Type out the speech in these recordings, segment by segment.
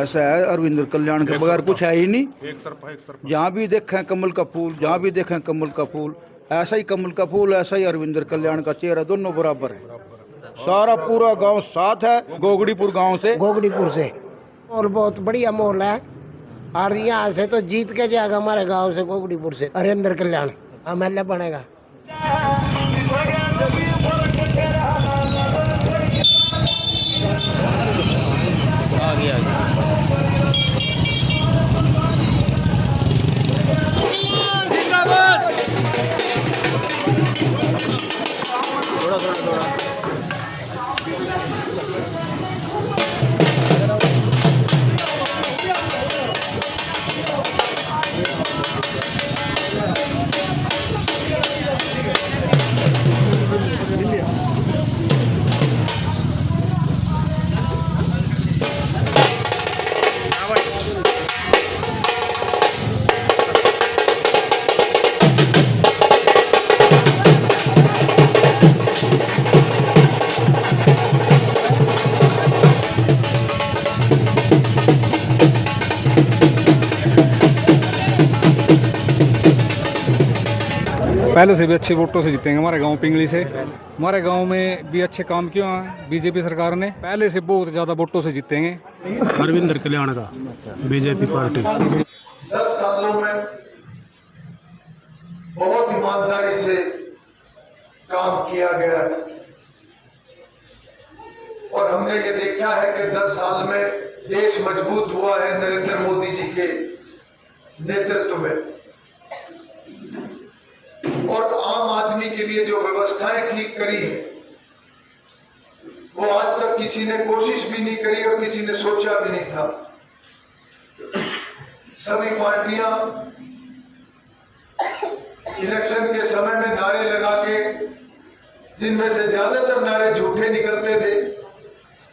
ऐसा है अरविंद कल्याण के बगैर कुछ है ही नहीं। एक तरफा जहाँ भी देखें कमल का फूल, जहाँ भी देखें कमल का फूल, ऐसा ही कमल का फूल, ऐसा ही अरविंद कल्याण का चेहरा, दोनों बराबर है। सारा पूरा गांव साथ है गोगड़ीपुर गांव से। और बहुत बढ़िया माहौल है और यहाँ से तो जीत के जाएगा हमारे गांव से, गोगड़ीपुर से अरविंद कल्याण एमएलए बनेगा। पहले से भी अच्छे वोटों से जीतेंगे हमारे गांव पिंगली से। हमारे गांव में भी अच्छे काम किए हैं बीजेपी सरकार ने, पहले से बहुत ज़्यादा वोटों से जीतेंगे। अरविंद कल्याण का बीजेपी पार्टी 10 सालों में बहुत ईमानदारी से काम किया गया और हमने ये देखा है कि 10 साल में देश मजबूत हुआ है नरेंद्र मोदी जी के नेतृत्व में। और आम आदमी के लिए जो व्यवस्थाएं ठीक करी है वो आज तक किसी ने कोशिश भी नहीं करी और किसी ने सोचा भी नहीं था। सभी पार्टियां इलेक्शन के समय में नारे लगा के, जिनमें से ज्यादातर नारे झूठे निकलते थे,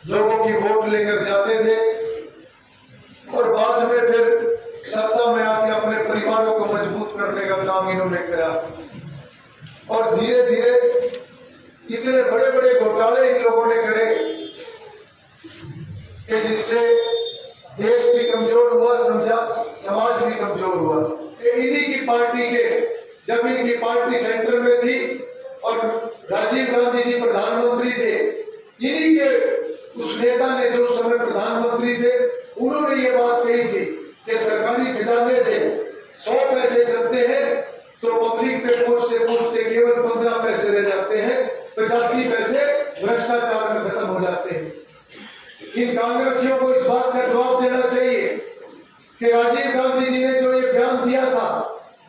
लोगों की वोट लेकर जाते थे और बाद में फिर सत्ता में आके अपने परिवारों को मजबूत करने का काम इन्होंने करा। और धीरे धीरे इतने बड़े बड़े घोटाले इन लोगों ने करे कि जिससे देश भी कमजोर हुआ, समाज भी कमजोर हुआ। इन्हीं की पार्टी के, जब इनकी पार्टी सेंटर में थी और राजीव गांधी जी प्रधानमंत्री थे, इन्हीं के उस नेता ने जो उस समय प्रधानमंत्री थे, उन्होंने ये बात कही थी कि सरकारी खजाने से 100 पैसे चलते हैं तो पब्लिक पे पहुंचते पहुंचते केवल 15 पैसे रह जाते हैं, 85 पैसे भ्रष्टाचार में खत्म हो जाते हैं। इन कांग्रेसियों को इस बात का जवाब देना चाहिए कि राजीव गांधी जी ने जो ये बयान दिया था,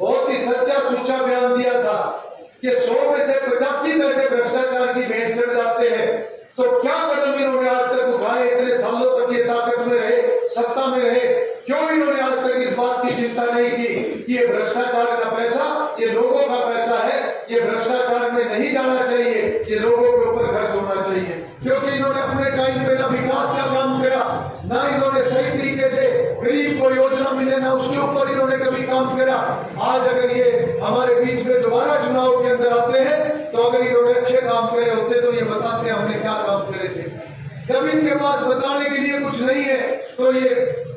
बहुत ही सच्चा सुच्चा बयान दिया था कि 100 में से 85 पैसे भ्रष्टाचार की भेंट चढ़ जाते हैं। तो क्या कदम इन्होंने आज तक उठाए? इतने सालों तक ये ताकत में रहे, सत्ता में रहे, क्यों इन्होंने आज तक इस बात की चिंता नहीं की कि ये भ्रष्टाचार का पैसा ये लोगों का पैसा है, ये भ्रष्टाचार में नहीं जाना चाहिए, ये लोगों के ऊपर खर्च होना चाहिए। क्योंकि इन्होंने अपने टाइम पे ना विकास का काम करा, ना इन्होंने सही तरीके से गरीब को योजना मिले, ना उसके ऊपर इन्होंने कभी काम करा। आज अगर ये हमारे बीच में दोबारा चुनाव के अंदर आते हैं तो अगर इन्होंने अच्छे काम करे होते तो ये बताते हमने क्या काम करे थे। जब इनके पास बताने के लिए कुछ नहीं है तो ये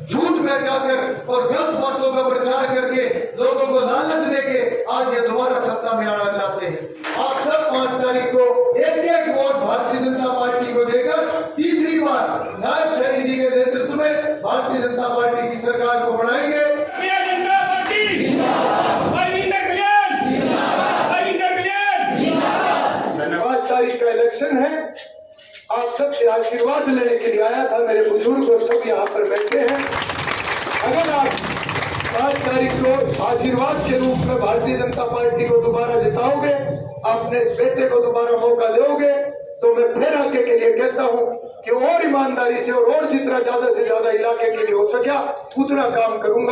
झूठ बहकाकर और गलत बातों का प्रचार करके लोगों को लालच देके आज ये दोबारा सत्ता में आना चाहते हैं। आप सब 5 तारीख को एक वोट भारतीय जनता पार्टी को देकर तीसरी बार नायब सैनी जी के नेतृत्व में भारतीय जनता पार्टी की सरकार को बनाएंगे। धन्यवाद। तारीख का इलेक्शन है, आप सबसे आशीर्वाद लेने के लिए आया था। मेरे बुजुर्ग और सब यहाँ पर बैठे हैं। अगर आप 5 तारीख को आशीर्वाद के रूप में भारतीय जनता पार्टी को दोबारा जिताओगे, अपने बेटे को दोबारा मौका दोगे, तो मैं फिर आगे के लिए कहता हूँ कि और ईमानदारी से और जितना ज्यादा से ज्यादा इलाके के लिए हो सका उतना काम करूंगा।